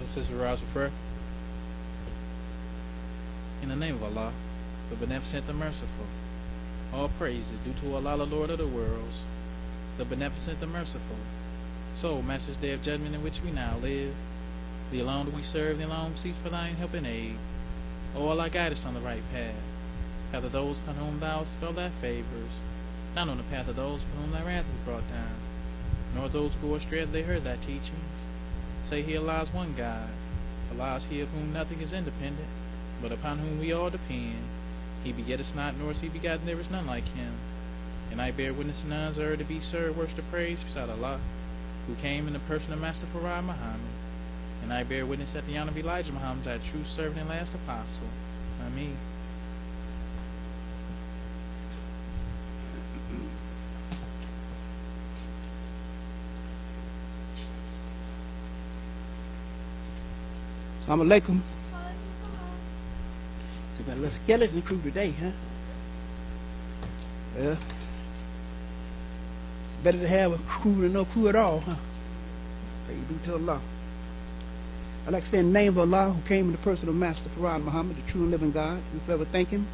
Brothers and sisters, rise for prayer. In the name of Allah, the Beneficent, the Merciful, all praise is due to Allah, the Lord of the worlds, the Beneficent, the Merciful. So, Master's Day of Judgment in which we now live, the alone we serve, the alone seek for thine help and aid. O Allah, guide us on the right path of those upon whom thou bestowed thy favors, not on the path of those upon whom thy wrath is brought down, nor those who go astray as they heard thy teachings. Say he Allah is one God. Allah is he of whom nothing is independent, but upon whom we all depend. He begetteth not, nor is he begotten, there is none like him. And I bear witness to none deserve to be served, worship, praise beside Allah, who came in the person of Master Farad Muhammad. And I bear witness that the honor of Elijah Muhammad, thy true servant and last apostle. Ameen. Assalamu alaikum. So we got a little skeleton crew today, huh? Well, better to have a crew than no crew at all, huh? Praise be to Allah. I'd like to say in the name of Allah, who came in the person of Master Farad Muhammad, the true and living God, we forever thank him.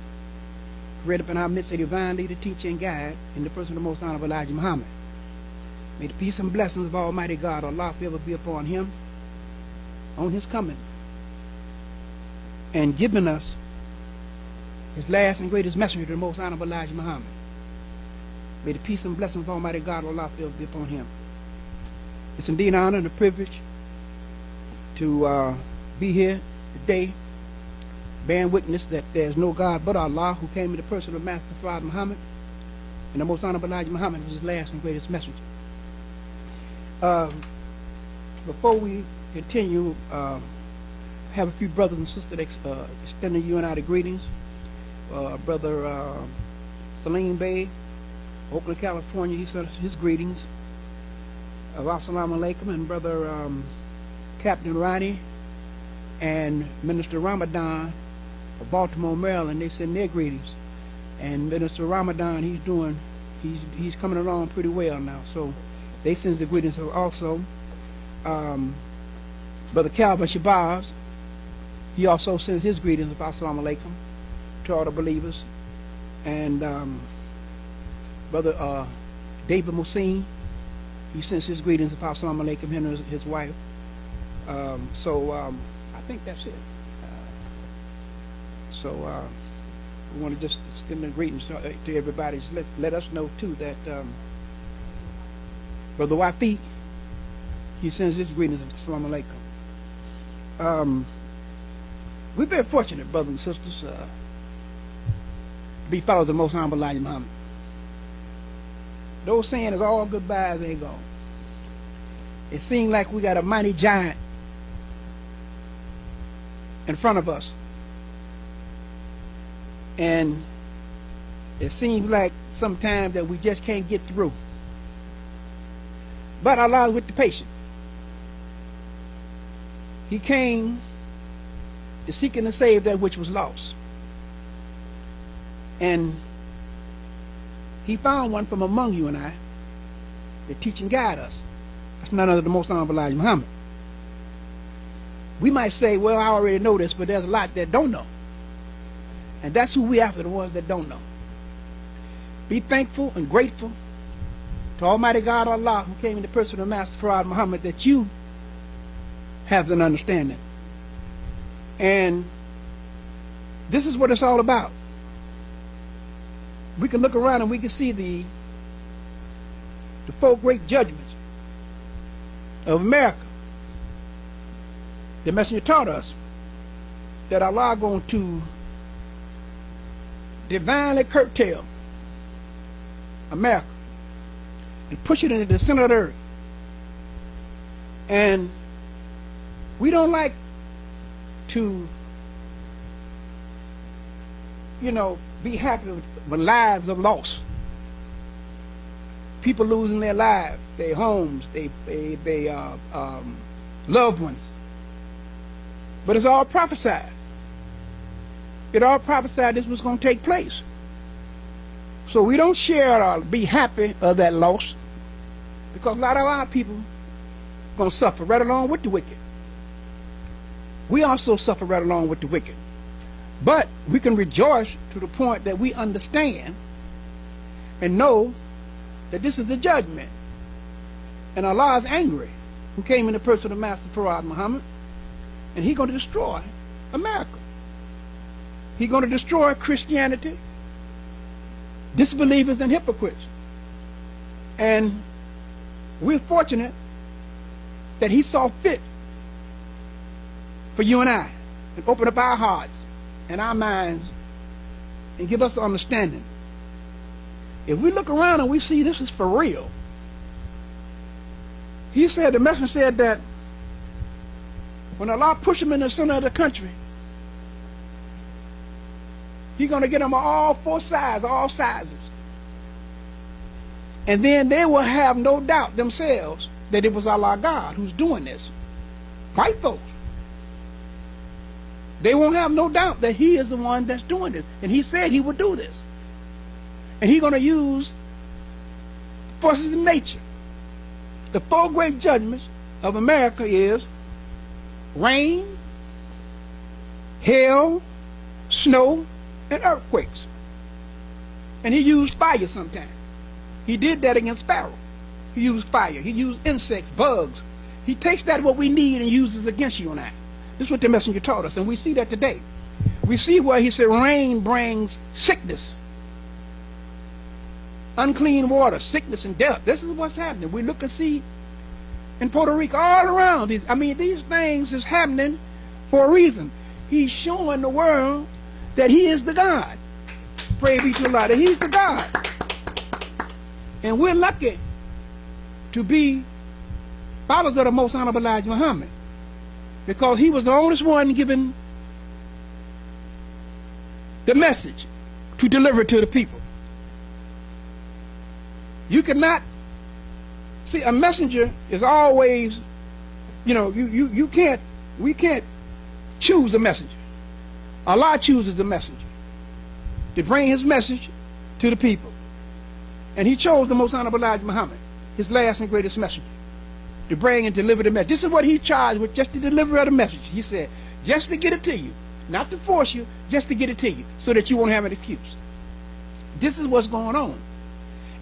Read up in our midst a divine leader, teacher, and guide in the person of the most honorable Elijah Muhammad. May the peace and blessings of Almighty God, Allah, forever be upon him, on his coming, and giving us his last and greatest messenger, the most honorable Elijah Muhammad. May the peace and blessings of Almighty God, Allah, forever be upon him. It's indeed an honor and a privilege to be here today, bearing witness that there's no God but Allah, who came in the person of Master Farad Muhammad, and the most honorable Elijah Muhammad was his last and greatest messenger. Before we continue, I have a few brothers and sisters extending you and I the greetings. Brother Salim Bey, Oakland, California, he sent us his greetings. Assalamu alaikum. And Brother Captain Ronnie and Minister Ramadan of Baltimore, Maryland, they send their greetings. And Minister Ramadan, he's coming along pretty well now, so they send the greetings also. Brother Calvin Shabazz, he also sends his greetings of Assalamu alaikum to all the believers. And Brother David Musin, he sends his greetings of Assalamu alaikum, him and his wife. I think that's it. We want to just extend the greetings to everybody. Just let us know too that Brother Wafi, he sends his greetings of Assalamu alaikum. We're very fortunate, brothers and sisters, to be followers of the most honorable Elijah Muhammad. Those saying is all goodbyes ain't gone. It seems like we got a mighty giant in front of us, and it seems like sometimes that we just can't get through. But Allah is with the patient. He came to seek and to save that which was lost, and he found one from among you and I to teach and guide us. That's none other than the most honorable Elijah Muhammad. We might say, well, I already know this, but there's a lot that don't know. And that's who we after, the ones that don't know. Be thankful and grateful to Almighty God Allah, who came in the person of Master Farad Muhammad, that you have an understanding. And this is what it's all about. We can look around and we can see the four great judgments of America. The messenger taught us that Allah is going to divinely curtail America and push it into the center of the earth. And we don't like to, be happy when lives are lost. People losing their lives, their homes, their loved ones. But it's all prophesied. It all prophesied this was going to take place. So we don't share or be happy of that loss, because a lot of our people are going to suffer right along with the wicked. we also suffer right along with the wicked. But we can rejoice to the point that we understand and know that this is the judgment. And Allah is angry, who came in the person of Master Farad Muhammad, and he's going to destroy America. He's going to destroy Christianity, disbelievers, and hypocrites. And we're fortunate that he saw fit for you and I, and open up our hearts and our minds and give us the understanding. If we look around and we see this is for real, he said, the messenger said that when Allah push him in the center of the country, he's going to get them all four sides, all sizes. And then they will have no doubt themselves that it was Allah God who's doing this. White folks. They won't have no doubt that he is the one that's doing this. And he said he would do this. And he's going to use forces of nature. The four great judgments of America is rain, hail, snow, and earthquakes. And he used fire sometimes. He did that against Pharaoh. He used fire. He used insects, bugs. He takes that what we need and uses against you and I. This is what the messenger taught us, and we see that today. We see where he said rain brings sickness, unclean water, sickness, and death. This is what's happening. We look and see in Puerto Rico all around. These things is happening for a reason. He's showing the world that he is the God. Praise be to Allah, that he's the God. And we're lucky to be followers of the Most Honorable Elijah Muhammad, because he was the only one given the message to deliver it to the people. You cannot see, a messenger is always, we can't choose a messenger. Allah chooses a messenger to bring his message to the people. And he chose the Most Honorable Elijah Muhammad, his last and greatest messenger, to bring and deliver the message. This is what he charged with, just to deliver the message. He said, just to get it to you, not to force you, just to get it to you, so that you won't have an excuse. This is what's going on.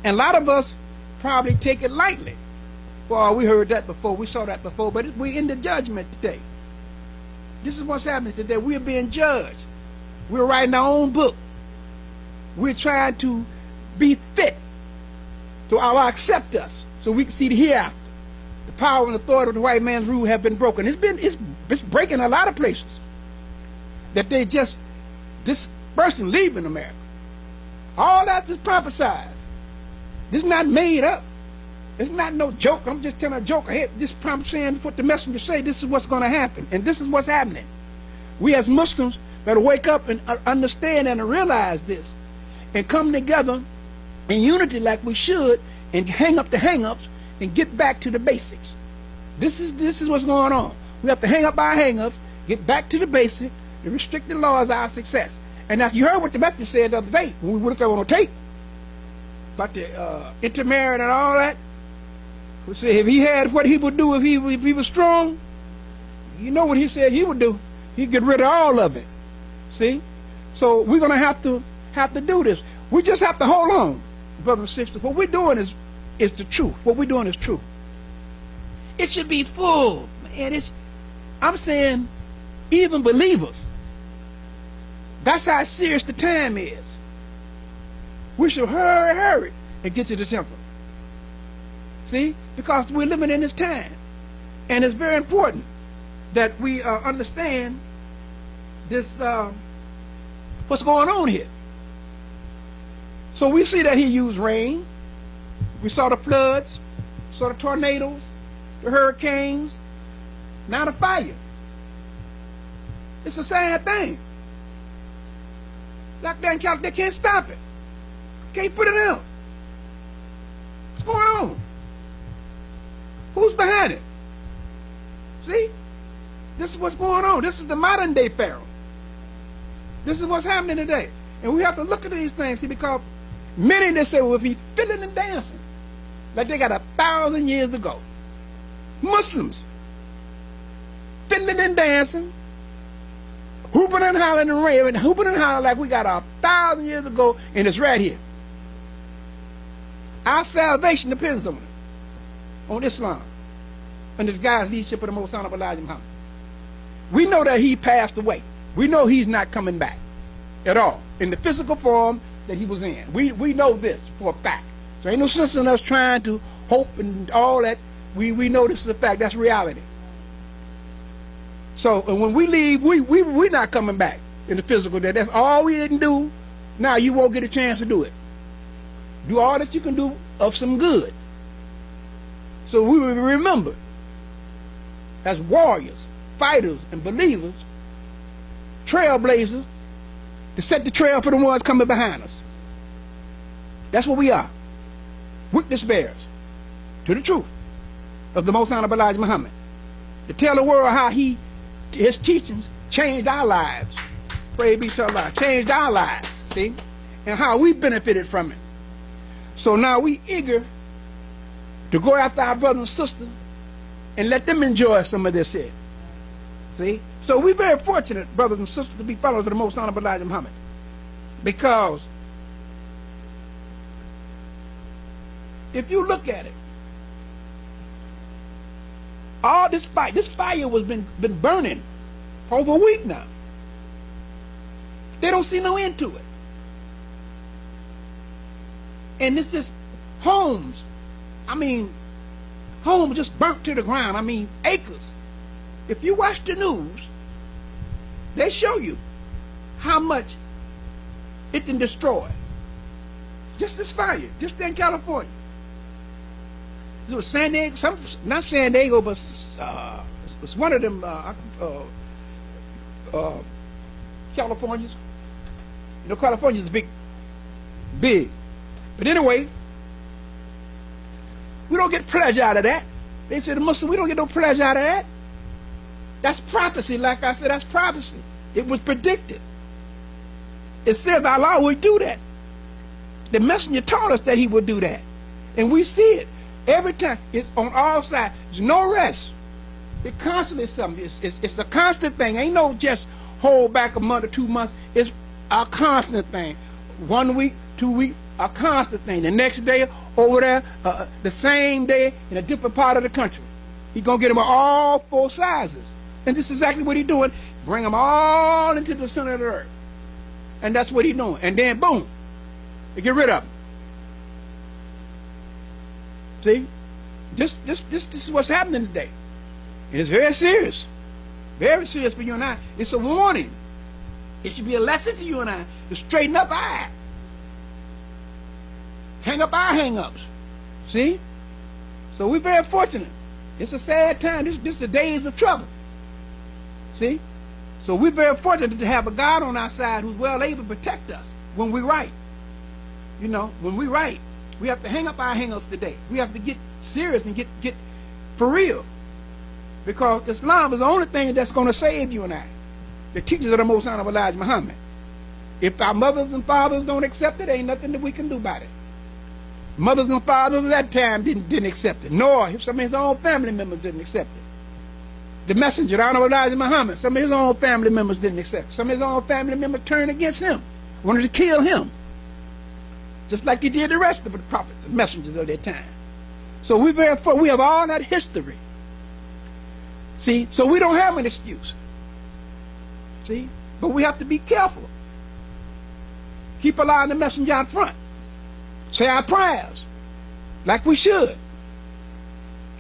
And a lot of us probably take it lightly. Well, we heard that before, we saw that before, but we're in the judgment today. This is what's happening today. We're being judged. We're writing our own book. We're trying to be fit so Allah accept us, so we can see the hereafter. The power and authority of the white man's rule have been broken. It's breaking a lot of places. That they just dispersing, leaving America. All that's just prophesied. This is not made up. It's not no joke. I'm just telling a joke ahead. This saying what the messenger say. This is what's going to happen, and this is what's happening. We as Muslims better wake up and understand and realize this, and come together in unity like we should, and hang up the hang-ups and get back to the basics. This is what's going on. We have to hang up our hang-ups, get back to the basic. The restricted law is our success. And now you heard what the messenger said the other day when we looked on tape about the intermarrying and all that. We said if he had what he would do if he was strong, you know what he said he would do. He'd get rid of all of it. See? So we're going to have to do this. We just have to hold on, brothers and sisters. What we're doing is the truth. What we're doing is true. It should be full. Man, I'm saying even believers. That's how serious the time is. We should hurry and get to the temple. See? Because we're living in this time. And it's very important that we understand this, what's going on here. So we see that he used rain. We saw the floods, saw the tornadoes, the hurricanes, now the fire. It's a sad thing. Lockdown, California, they can't stop it. Can't put it out. What's going on? Who's behind it? See? This is what's going on. This is the modern day Pharaoh. This is what's happening today. And we have to look at these things, see, because many they say, well, if he's feeling and dancing, like they got 1,000 years to go. Muslims, feeling and dancing, hooping and hollering and raving, hooping and hollering like we got 1,000 years ago, and it's right here. Our salvation depends on Islam, under the guidance leadership of the Most Honorable Elijah Muhammad. We know that he passed away. We know he's not coming back at all in the physical form that he was in. We know this for a fact. So ain't no sense in us trying to hope and all that. We know this is a fact. That's reality. So and when we leave, we're not coming back in the physical. That's all we didn't do. Now you won't get a chance to do it. Do all that you can do of some good. So we will remember as warriors, fighters, and believers, trailblazers, to set the trail for the ones coming behind us. That's what we are. Witness bearers to the truth of the Most Honorable Elijah Muhammad. To tell the world how his teachings changed our lives. Praise be to Allah. Changed our lives, see? And how we benefited from it. So now we eager to go after our brothers and sisters and let them enjoy some of this here. See? So we're very fortunate, brothers and sisters, to be followers of the Most Honorable Elijah Muhammad. Because if you look at it, all this fire was been burning for over a week now. They don't see no end to it. And this is homes. I mean, homes just burnt to the ground. I mean, acres. If you watch the news, they show you how much it can destroy. Just this fire, just in California. It was San Diego, not San Diego, but it's one of them Californias. You know, California is big. But anyway, we don't get pleasure out of that. They said the Muslims, we don't get no pleasure out of that. That's prophecy, like I said, that's prophecy. It was predicted. It says Allah would do that. The messenger taught us that he would do that. And we see it. Every time, it's on all sides. There's no rest. It constantly is something. It's a constant thing. Ain't no just hold back a month or 2 months. It's a constant thing. 1 week, 2 weeks, a constant thing. The next day, over there, the same day, in a different part of the country. He's going to get them all 4 sizes. And this is exactly what he's doing. Bring them all into the center of the earth. And that's what he's doing. And then, boom, they get rid of them. See? This is what's happening today. And it's very serious. Very serious for you and I. It's a warning. It should be a lesson to you and I to straighten up our act. Hang up our hang-ups. See? So we're very fortunate. It's a sad time. This is the days of trouble. See? So we're very fortunate to have a God on our side who's well able to protect us when we right. You know, when we right. We have to hang up our hang-ups today. We have to get serious and get for real. Because Islam is the only thing that's going to save you and I. The teachings of the Most Honorable Elijah Muhammad. If our mothers and fathers don't accept it, ain't nothing that we can do about it. Mothers and fathers at that time didn't accept it. Nor some of his own family members didn't accept it. The messenger, the Honorable Elijah Muhammad, some of his own family members didn't accept it. Some of his own family members turned against him. Wanted to kill him. Just like they did the rest of the prophets and messengers of their time. So we have all that history. See, so we don't have an excuse. See, but we have to be careful. Keep allowing the messenger out front. Say our prayers, like we should.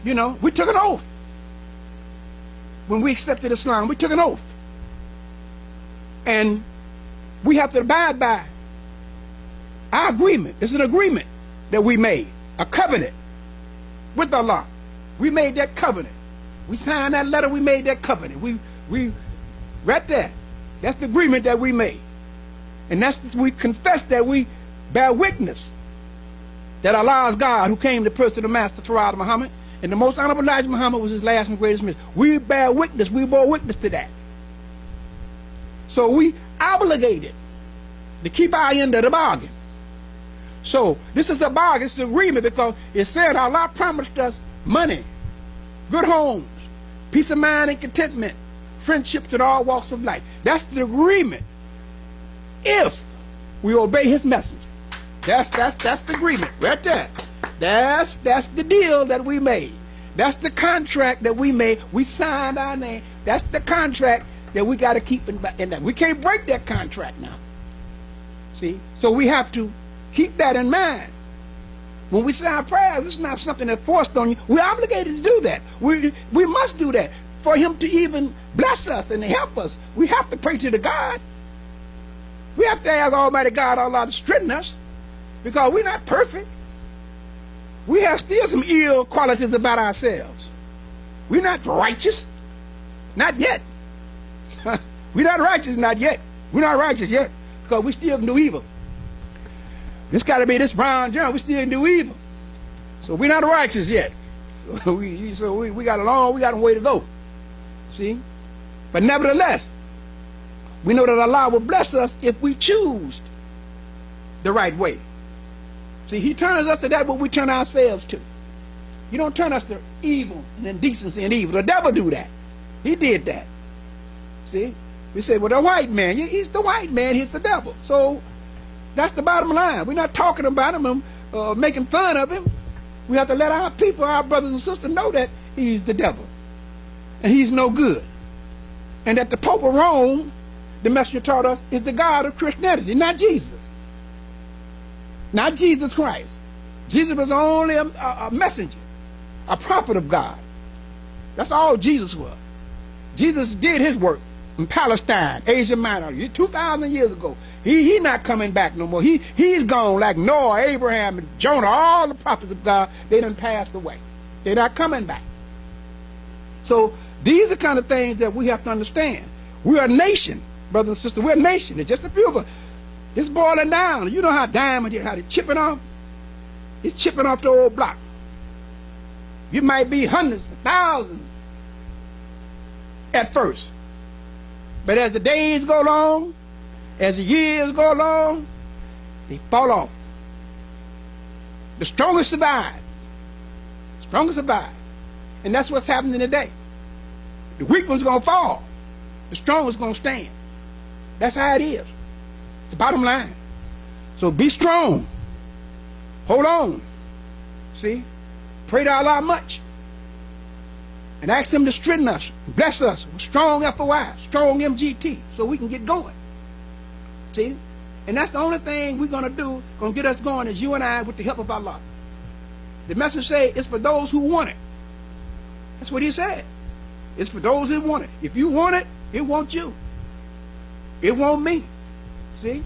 You know, we took an oath. When we accepted Islam, we took an oath. And we have to abide by our agreement. It's an agreement that we made, a covenant with Allah. We made that covenant. We signed that letter, we made that covenant. We right there. That's the agreement that we made. And we confess that we bear witness that Allah is God who came to person the Master Farad Muhammad, and the Most Honorable Elijah Muhammad was his last and greatest mission. We bear witness, we bore witness to that. So we obligated to keep our end of the bargain. So this is a bargain, it's an agreement, because it said Allah promised us money, good homes, peace of mind and contentment, friendships in all walks of life. That's the agreement. If we obey his message. That's the agreement right there. That's the deal that we made. That's the contract that we made. We signed our name. That's the contract that we got to keep in that. We can't break that contract now. See? So we have to keep that in mind. When we say our prayers, it's not something that's forced on you. We're obligated to do that. We must do that. For him to even bless us and help us, we have to pray to the God. We have to ask Almighty God, Allah, to strengthen us, because we're not perfect. We have still some ill qualities about ourselves. We're not righteous. Not yet. We're not righteous, not yet. We're not righteous yet, because we still can do evil. This got to be this Brown John. We still can do evil. So we're not righteous yet. we got a way to go. See? But nevertheless, we know that Allah will bless us if we choose the right way. See, he turns us to that what we turn ourselves to. He don't turn us to evil and indecency and evil. The devil do that. He did that. See? We say, well, the white man, he's the white man, he's the devil. So that's the bottom line. We're not talking about him, making fun of him. We have to let our people, our brothers and sisters, know that he's the devil. And he's no good. And that the Pope of Rome, the messenger taught us, is the God of Christianity, not Jesus. Not Jesus Christ. Jesus was only a messenger, a prophet of God. That's all Jesus was. Jesus did his work in Palestine, Asia Minor, 2,000 years ago. He not coming back no more. He's gone, like Noah, Abraham, and Jonah, all the prophets of God. They done passed away. They're not coming back. So these are kind of things that we have to understand. We're a nation, brothers and sisters. We're a nation. There's just a few of us. It's boiling down. You know how diamond, how they chipping off? It's chipping off the old block. You might be hundreds, thousands at first. But as the days go along, as the years go along, they fall off. The strongest survive. The strongest survive. And that's what's happening today. The weak one's going to fall. The strong one's going to stand. That's how it is. The bottom line. So be strong. Hold on. See? Pray to Allah much. And ask him to strengthen us, bless us with strong FOI, strong MGT, so we can get going. See? And that's the only thing we're going to do, going to get us going, is you and I with the help of Allah. The message say it's for those who want it. That's what he said. It's for those who want it. If you want it, it wants you. It won't me. See?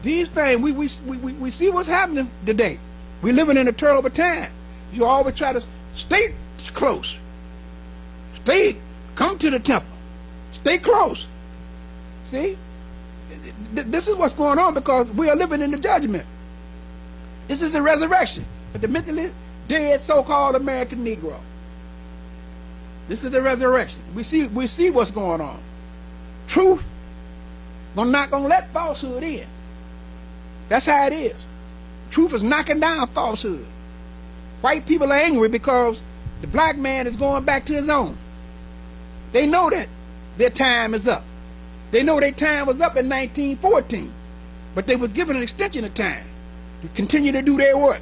These things, we see what's happening today. We're living in a terrible time. You always try to stay close. Come to the temple. Stay close. See? This is what's going on, because we are living in the judgment. This is the resurrection of the mentally dead so-called American Negro. This is the resurrection. We see what's going on. Truth, we're not going to let falsehood in. That's how it is. Truth is knocking down falsehood. White people are angry because the black man is going back to his own. They know that their time is up. They know their time was up in 1914, but they was given an extension of time to continue to do their work.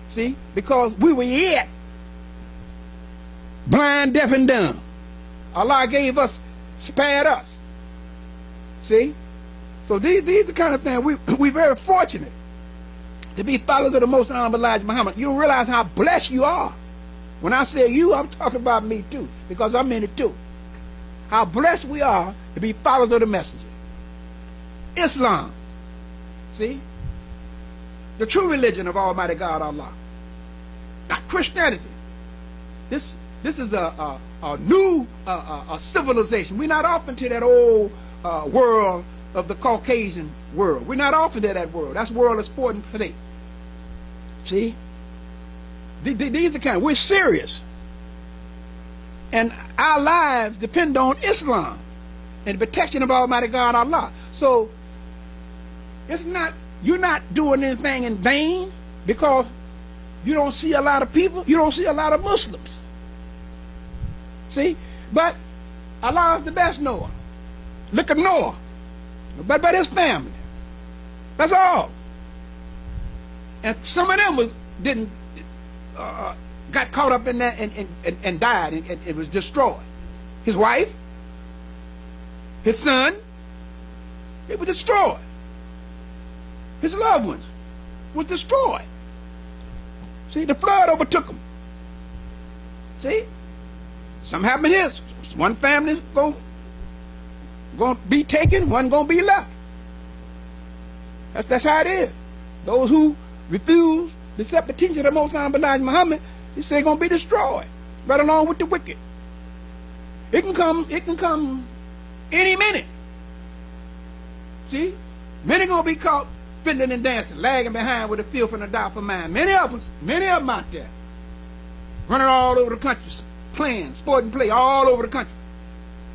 See? Because we were yet blind, deaf, and dumb. Allah gave us, spared us. See? So these are the kind of things we're very fortunate to be followers of the Most Honorable Elijah Muhammad. You don't realize how blessed you are. When I say you, I'm talking about me too, because I'm in it too. How blessed we are to be followers of the messenger. Islam, see? The true religion of Almighty God, Allah. Not Christianity. This is a new civilization. We're not off into that old world of the Caucasian world. We're not off into that world. That's world of sport and play. See? These are kind of, we're serious. And our lives depend on Islam and the protection of Almighty God, Allah. So it's not, you're not doing anything in vain, because you don't see a lot of people, you don't see a lot of Muslims. See? But Allah is the best Noah. Look at Noah. Nobody but his family. That's all. And some of them didn't got caught up in that and died, and it was destroyed. His wife, his son, it was destroyed. His loved ones was destroyed. See, the flood overtook them. See, something happened here. One family's going to be taken, one going to be left. That's how it is. Those who refuse to accept the teaching of the Most High Elijah Muhammad, he said, going to be destroyed, right along with the wicked. It can come any minute. See, many going to be caught fiddling and dancing, lagging behind with the filth and the doubtful mind. Many of them out there, running all over the country, playing, sport and play all over the country.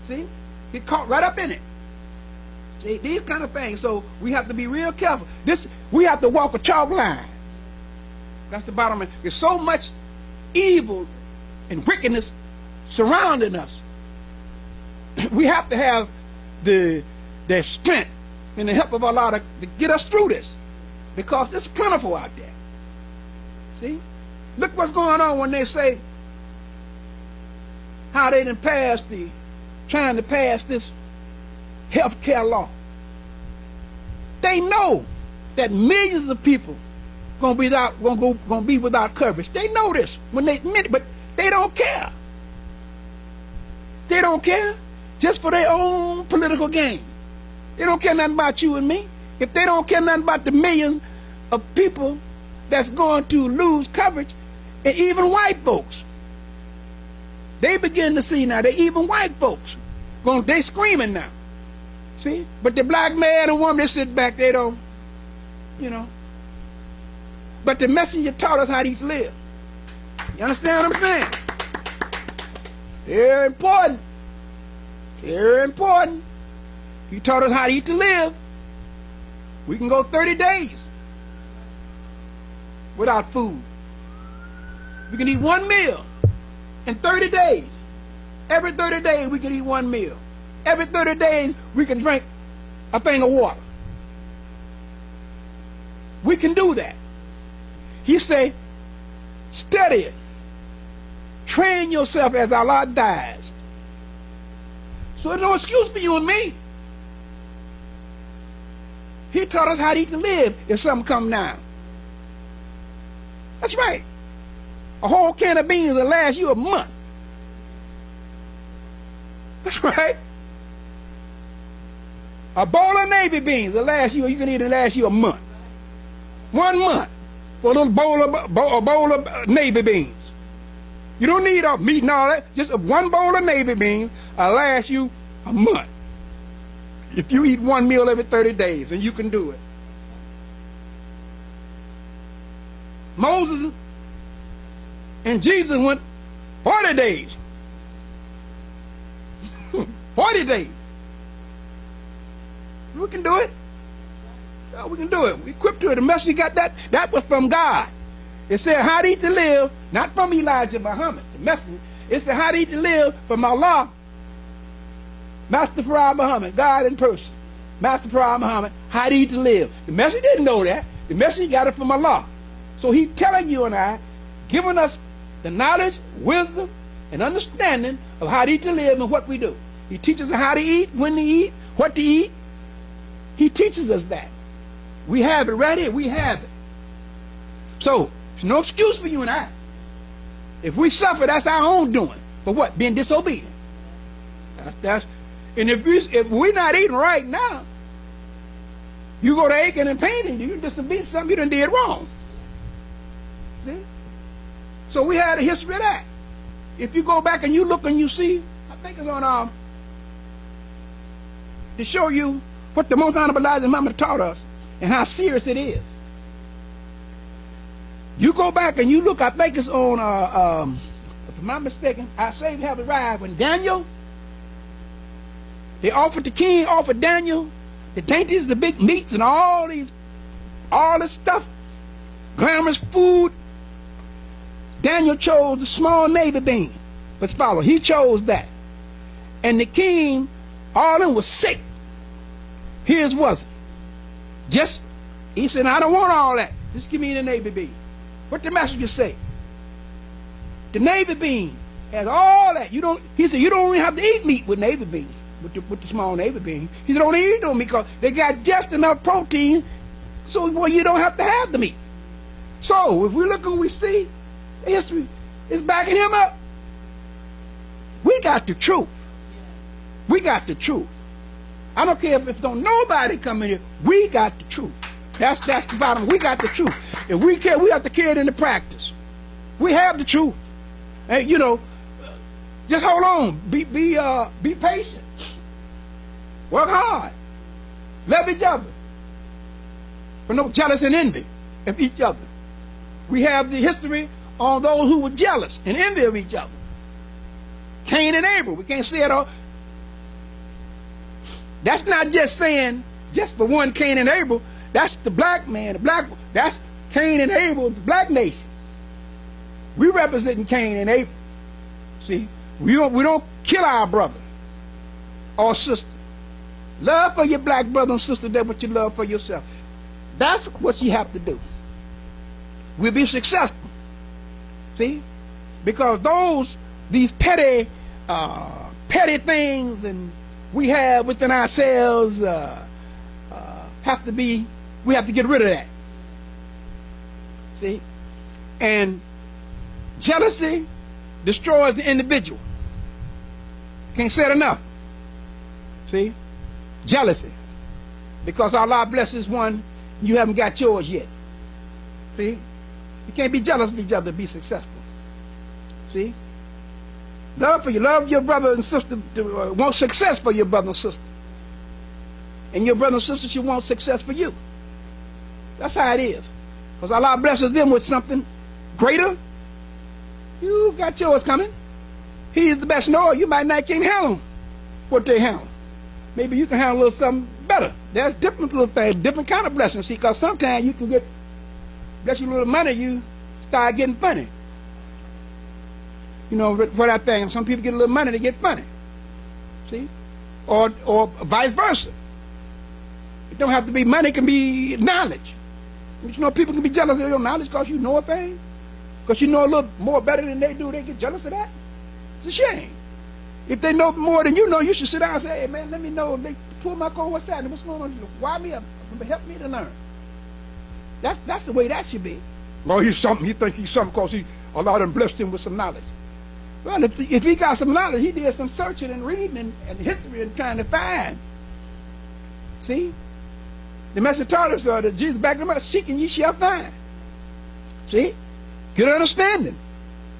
See, get caught right up in it. See, these kind of things. So we have to be real careful. We have to walk a chalk line. That's the bottom line. There's so much evil and wickedness surrounding us. We have to have the strength and the help of Allah to get us through this, because it's plentiful out there. See, look what's going on when they say how they trying to pass this health care law. They know that millions of people gonna be without coverage. They know this when they admit it, but they don't care. They don't care, just for their own political gain. They don't care nothing about you and me. If they don't care nothing about the millions of people that's going to lose coverage, and even white folks, they begin to see now that even white folks, they screaming now. See? But the black man and woman, they sit back, they don't, But the messenger taught us how to live. You understand what I'm saying? Very important. Very important. He taught us how to eat to live. We can go 30 days without food. We can eat one meal in 30 days. Every 30 days we can eat one meal. Every 30 days we can drink a thing of water. We can do that. He say, study it. Train yourself as Allah dies. So there's no excuse for you and me. He taught us how to eat to live if something come down. That's right. A whole can of beans will last you a month. That's right. A bowl of navy beans will last you a month. 1 month for a little bowl of navy beans. You don't need all meat and all that. Just one bowl of navy beans will last you a month. If you eat one meal every 30 days, and you can do it. Moses and Jesus went 40 days. 40 days. We can do it. So we can do it. We equipped to it. The message got that was from God. It said how to eat to live, not from Elijah Muhammad. The message, it said how to eat to live from Allah. Master Farah Muhammad, God in person. Master Farah Muhammad, how to eat to live. The message didn't know that. The message got it from Allah. So he's telling you and I, giving us the knowledge, wisdom, and understanding of how to eat to live and what we do. He teaches us how to eat, when to eat, what to eat. He teaches us that. We have it right here. We have it. So, there's no excuse for you and I. If we suffer, that's our own doing. For what? Being disobedient. And if we're not eating right now, you go to aching and painting, you disobedient something you done did wrong. See? So we had a history of that. If you go back and you look and you see, I think it's on to show you what the Most Honorable Elijah Muhammad taught us and how serious it is. You go back and you look, I think it's on, if I'm not mistaken, I say we have arrived when Daniel, the king offered Daniel the dainties, the big meats, and all this stuff, glamorous food. Daniel chose the small navy bean. Let's follow. He chose that. And the king, all of them was sick. His wasn't. Just, he said, I don't want all that. Just give me the navy bean. What the messenger say? The navy bean has all that. You don't. He said you don't even have to eat meat with navy beans, with the small navy bean. He said don't eat them because they got just enough protein, so well, you don't have to have the meat. So if we look and we see, history is backing him up. We got the truth. We got the truth. I don't care if don't nobody come in here. We got the truth. That's the bottom. We got the truth. If we care, we have to carry it into practice. We have the truth. And you know, just hold on. Be patient. Work hard. Love each other. For no jealous and envy of each other. We have the history on those who were jealous and envy of each other. Cain and Abel. We can't say it all. That's not just saying just for one Cain and Abel. That's the black man, that's Cain and Abel, the black nation. We representing Cain and Abel. See, we don't kill our brother or sister. Love for your black brother and sister, that's what you love for yourself. That's what you have to do. We'll be successful. See, because these petty things and we have within ourselves we have to get rid of that. See? And jealousy destroys the individual. Can't say it enough. See? Jealousy. Because Allah blesses one, you haven't got yours yet. See? You can't be jealous of each other to be successful. See? Love your brother and sister, want success for your brother and sister. And your brother and sister should want success for you. That's how it is. Because Allah blesses them with something greater. You got yours coming. He is the best knower. You might not can handle what they handle. Maybe you can handle a little something better. There's different little things, different kind of blessings. See, because sometimes you can bless you a little money, you start getting funny. You know what I think. Some people get a little money, they get funny. See? Or vice versa. It don't have to be money, it can be knowledge. But you know, people can be jealous of your knowledge because you know a thing. Because you know a little more better than they do, they get jealous of that. It's a shame. If they know more than you know, you should sit down and say, hey man, let me know. They pull my car, what's that? What's going on? Wire me up. Help me to learn. That's the way that should be. Well, he's something. He think he's something because Allah done blessed him with some knowledge. Well, if he got some knowledge, he did some searching and reading and history and trying to find. See? The message taught us that Jesus back them up, seeking ye shall find. See? Get understanding.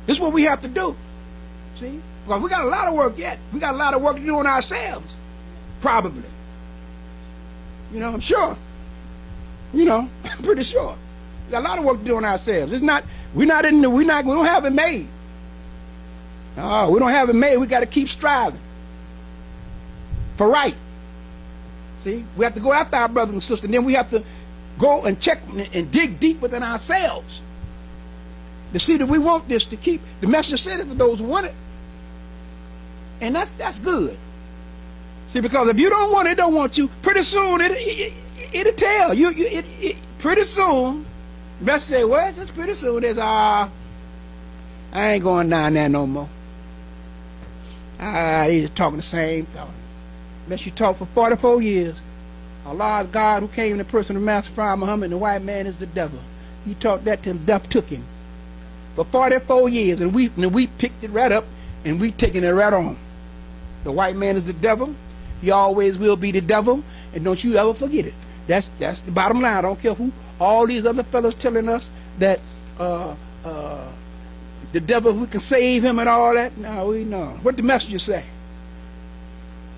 This is what we have to do. See? Because we got a lot of work yet. We got a lot of work to do on ourselves. Probably. You know, I'm sure. You know, I'm pretty sure. We got a lot of work to do on ourselves. It's not, we don't have it made. No, we don't have it made. We got to keep striving for right. See, we have to go after our brothers and sisters, and then we have to go and check and dig deep within ourselves to see that we want this to keep. The messenger said it for those who want it, and that's good. See, because if you don't want it, don't want you. Pretty soon it'll tell you. Pretty soon, the messenger say, "Well, just pretty soon there's I ain't going down there no more." They just talking the same thought. Unless you talk for 44 years. Allah is God who came in the person of Master Prophet Muhammad, and the white man is the devil. He taught that till death took him. For 44 years, and we picked it right up, and we taking it right on. The white man is the devil. He always will be the devil, and don't you ever forget it. That's the bottom line. I don't care who all these other fellas telling us that the devil, we can save him and all that. No, we know. What the messenger say?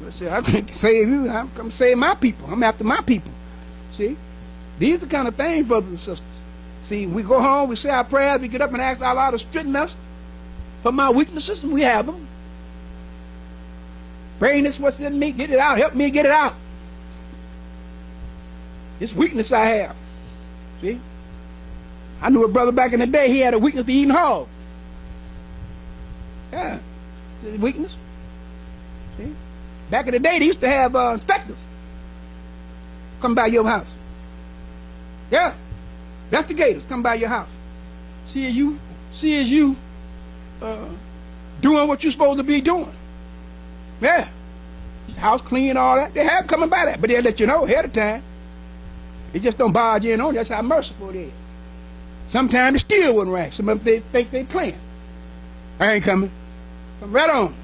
He say, I can't save you. I'm going to save my people. I'm after my people. See? These are the kind of things, brothers and sisters. See, we go home, we say our prayers, we get up and ask Allah to strengthen us from my weaknesses, and we have them. Praying this what's in me, get it out. Help me get it out. This weakness I have. See? I knew a brother back in the day, he had a weakness to eating hog. Yeah. His weakness. See? Back in the day, they used to have inspectors come by your house. Yeah, investigators come by your house. See as you doing what you're supposed to be doing. Yeah, house clean, all that. They have coming by that, but they'll let you know ahead of time. They just don't barge in on you. That's how merciful it is. Sometimes it still wouldn't right. Some of them they think they playing. I ain't coming. Come right on.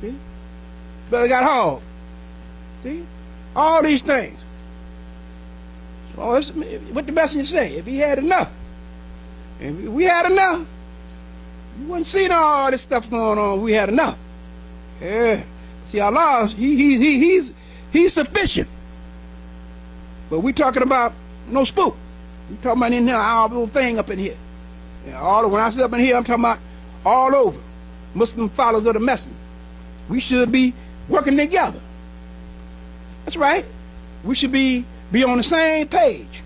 See? Brother got hauled. See? All these things. So what the messenger say? If he had enough, if we had enough, you wouldn't see all this stuff going on. We had enough. Yeah. See, Allah, he's sufficient. But we talking about no spook. We talking about in here, our little thing up in here. And when I say up in here, I'm talking about all over. Muslim followers of the messenger. We should be working together. That's right. We should be on the same page.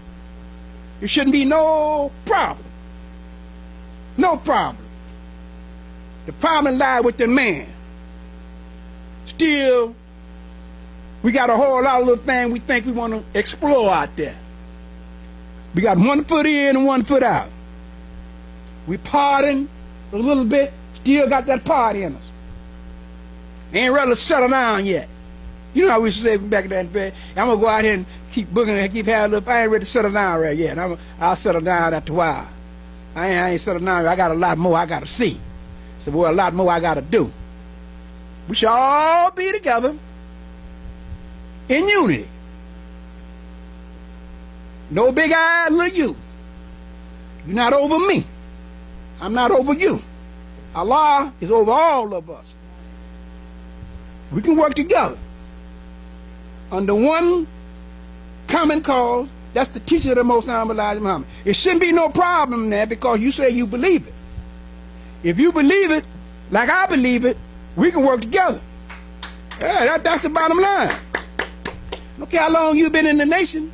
There shouldn't be no problem. No problem. The problem lies with the man. Still, we got a whole lot of little things we think we want to explore out there. We got 1 foot in and 1 foot out. We partying a little bit, still got that party in us. Ain't ready to settle down yet. You know how we used to say back in that day, I'm going to go out here and keep booging and keep having a little, I ain't ready to settle down right yet. I'll settle down after a while. I ain't settled down. I got a lot more I got to see. So, boy, a lot more I got to do. We should all be together in unity. No big eyes, little you. You're not over me. I'm not over you. Allah is over all of us. We can work together under one common cause. That's the teaching of the Most High Elijah Muhammad. It shouldn't be no problem there because you say you believe it. If you believe it, like I believe it, we can work together. Yeah, that's the bottom line. Look how long you've been in the nation.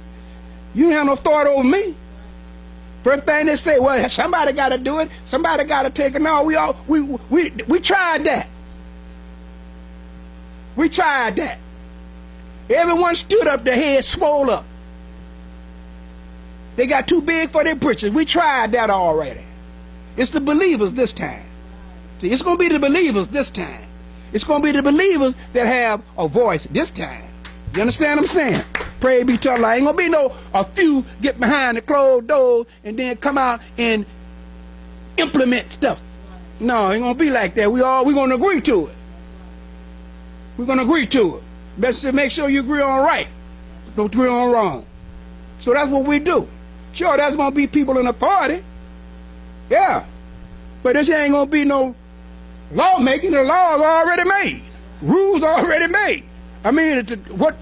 You don't have no thought over me. First thing they say, well, somebody got to do it. Somebody got to take it. No, we tried that. We tried that. Everyone stood up, their head swole up. They got too big for their britches. We tried that already. It's the believers this time. See, it's going to be the believers this time. It's going to be the believers that have a voice this time. You understand what I'm saying? Pray be to Allah. Ain't going to be no a few get behind the closed doors and then come out and implement stuff. No, it ain't going to be like that. We're going to agree to it. We're going to agree to it. Best to make sure you agree on right. Don't agree on wrong. So that's what we do. Sure, there's going to be people in authority. Yeah. But this ain't going to be no lawmaking. The laws are already made. Rules are already made. I mean, what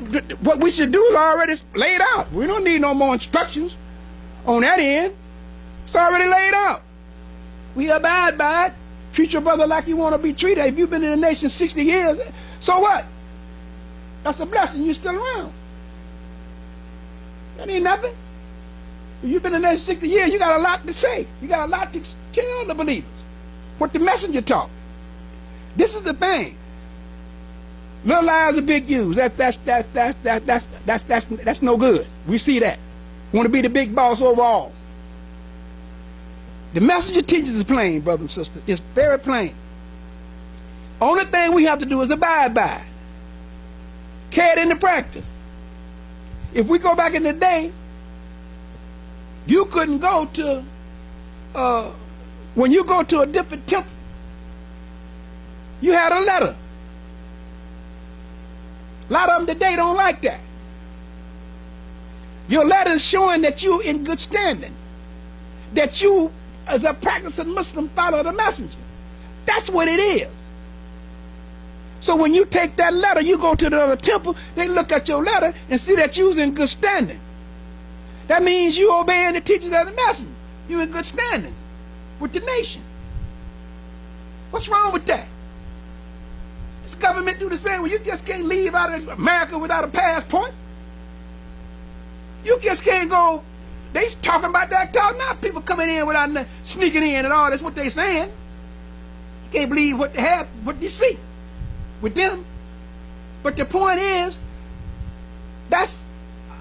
we should do is already laid out. We don't need no more instructions on that end. It's already laid out. We abide by it. Treat your brother like you want to be treated. If you've been in the nation 60 years, so what? That's a blessing. You're still around. That ain't nothing. If you've been in the nation 60 years, you got a lot to say. You got a lot to tell the believers. What the messenger taught. This is the thing. Little lies are big U's. That's no good. We see that. Want to be the big boss over all. The messenger teaches is plain, brothers and sisters. It's very plain. Only thing we have to do is abide by it. Carry it into practice. If we go back in the day, you couldn't go to when you go to a different temple, you had a letter. A lot of them today don't like that. Your letter is showing that you're in good standing, that you, as a practicing Muslim, follow the messenger. That's what it is. So when you take that letter, you go to the other temple, they look at your letter and see that you're in good standing. That means you obeying the teachings of the messenger. You're in good standing with the nation. What's wrong with that? This government do the same. Well, you just can't leave out of America without a passport. You just can't go. They talking about that talk now. People coming in without sneaking in and all. That's what they saying. You can't believe what they have, what they see with them. But the point is, that's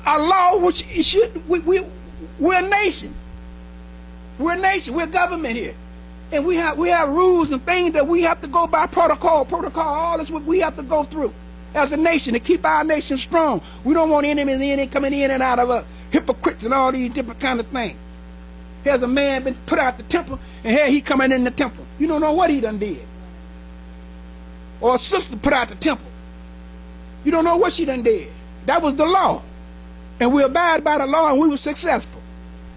a law which it should. We're a nation. We're a nation. We're a government here, and we have rules and things that we have to go by. Protocol. All this what we have to go through as a nation to keep our nation strong. We don't want enemies coming in and out of us, hypocrites and all these different kind of things. Here's a man been put out the temple, and here he coming in the temple. You don't know what he done did. Or a sister put out the temple. You don't know what she done did. That was the law. And we abide by the law, and we were successful.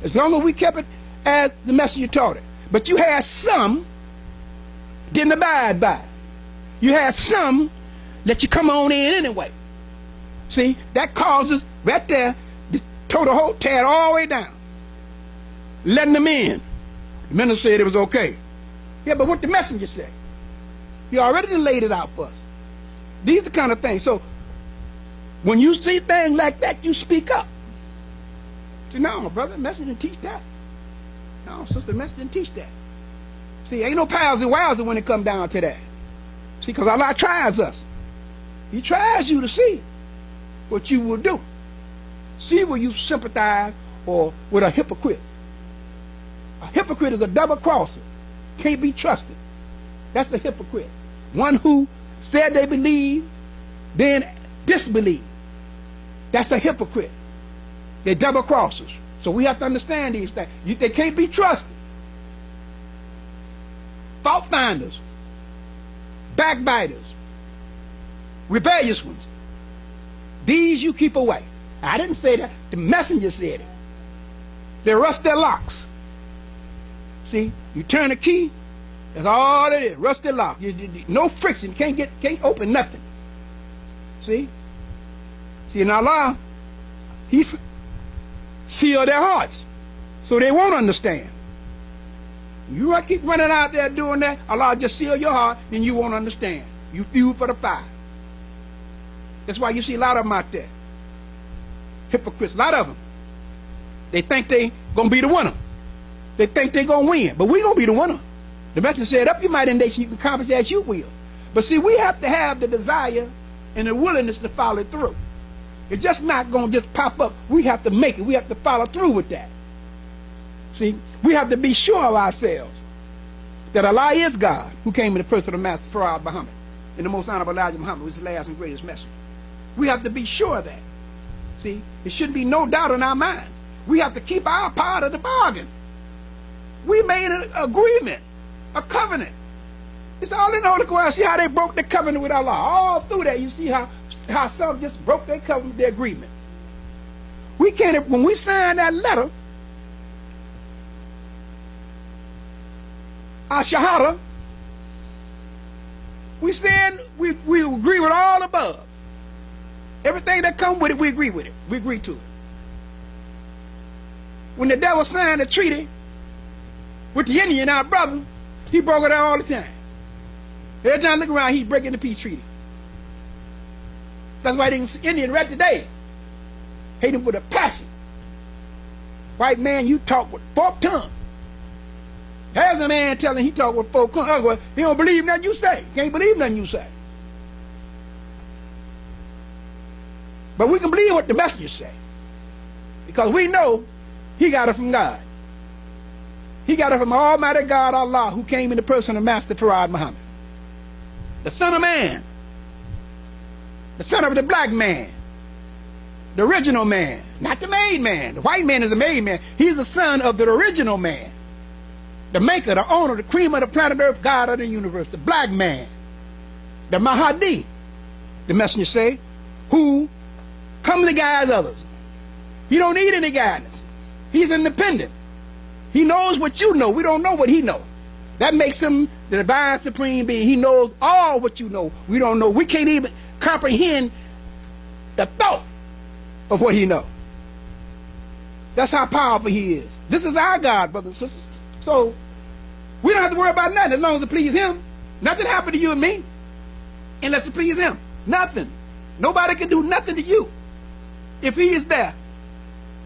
As long as we kept it as the messenger taught it. But you had some didn't abide by it. You had some let you come on in anyway. See, that causes right there to tear it all the way down. Letting them in. The minister said it was okay. Yeah, but what the messenger said? He already done laid it out for us. These are the kind of things. So when you see things like that, you speak up. Say, no, my brother, the messenger didn't teach that. No, sister, the messenger didn't teach that. See, ain't no pals and wowsers when it come down to that. See, because Allah tries us. He tries you to see what you will do. See where you sympathize or with a hypocrite. A hypocrite is a double crosser. Can't be trusted. That's a hypocrite. One who said they believe, then disbelieve. That's a hypocrite. They're double crossers. So we have to understand these things. They can't be trusted. Fault finders, backbiters, rebellious ones. These you keep away. I didn't say that. The messenger said it. They rust their locks. See, you turn the key, that's all it is. Rusty lock. No friction. Can't open nothing. See? See, in Allah, He sealed their hearts so they won't understand. You keep running out there doing that, Allah just seal your heart, then you won't understand. You fuel for the fire. That's why you see a lot of them out there. Hypocrites, a lot of them. They think they gonna be the winner. They think they gonna win, but we gonna be the winner. The messenger said, up your mighty nation, you can accomplish as you will. But see, we have to have the desire and the willingness to follow it through. It's just not going to just pop up. We have to make it. We have to follow through with that. See, we have to be sure of ourselves that Allah is God who came in the person of Master Farad Muhammad and the most honorable Elijah Muhammad was the last and greatest messenger. We have to be sure of that. See, there shouldn't be no doubt in our minds. We have to keep our part of the bargain. We made an agreement. A covenant. It's all in the Holy Quran. See how they broke the covenant with Allah. All through that, you see how some just broke their covenant, their agreement. We can't, when we sign that letter, our shahada, we agree with all above. Everything that comes with it, we agree with it. We agree to it. When the devil signed the treaty with the Indian, our brother, he broke it out all the time. Every time I look around, he's breaking the peace treaty. That's why the Indian right today hate him with a passion. White man, you talk with forked tongue. Here's a man telling he talk with forked tongue. He don't believe nothing you say. Can't believe nothing you say. But we can believe what the messengers say. Because we know he got it from God. He got it from Almighty God, Allah, who came in the person of Master Farad Muhammad. The Son of Man. The son of the black man. The original man. Not the made man. The white man is the made man. He's the son of the original man. The maker, the owner, the cream of the planet Earth, God of the universe. The black man. The Mahdi, the messenger say, who come to guide others. He don't need any guidance. He's independent. He knows what you know. We don't know what he knows. That makes him the divine supreme being. He knows all what you know. We don't know. We can't even comprehend the thought of what he knows. That's how powerful he is. This is our God, brothers and sisters. So we don't have to worry about nothing as long as it pleases him. Nothing happened to you and me unless it pleases him. Nothing. Nobody can do nothing to you if he is there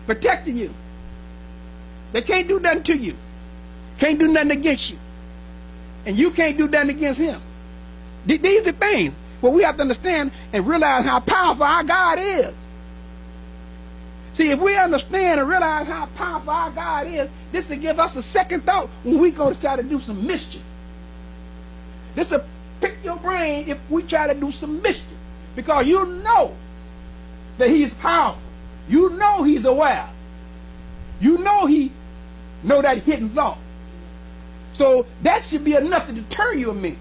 protecting you. They can't do nothing to you. Can't do nothing against you. And you can't do nothing against him. These are things. Well, we have to understand and realize how powerful our God is. See, if we understand and realize how powerful our God is, this will give us a second thought when we go to try to do some mischief. This will pick your brain if we try to do some mischief. Because you know that he's powerful. You know he's aware. You know he know that hidden thought. So that should be enough to deter you and me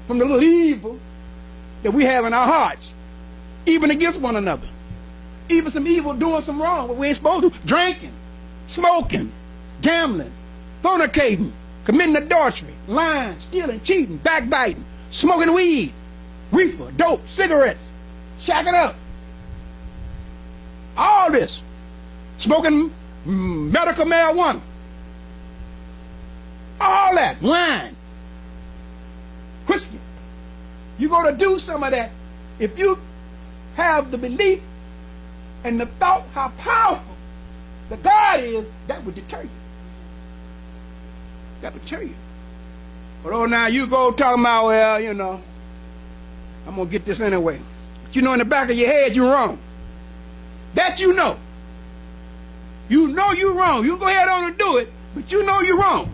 from the little evil that we have in our hearts, even against one another. Even some evil doing some wrong, what we ain't supposed to. Drinking, smoking, gambling, fornicating, committing adultery, lying, stealing, cheating, backbiting, smoking weed, reefer, dope, cigarettes, shacking up. All this. Smoking medical marijuana. All that. Wine. Whiskey. You're going to do some of that if you have the belief and the thought how powerful the God is, that would deter you. That would deter you. But oh, now you go talking about, well, you know, I'm going to get this anyway. But you know in the back of your head you're wrong. That you know. You know you're wrong. You can go ahead on and do it, but you know you're wrong.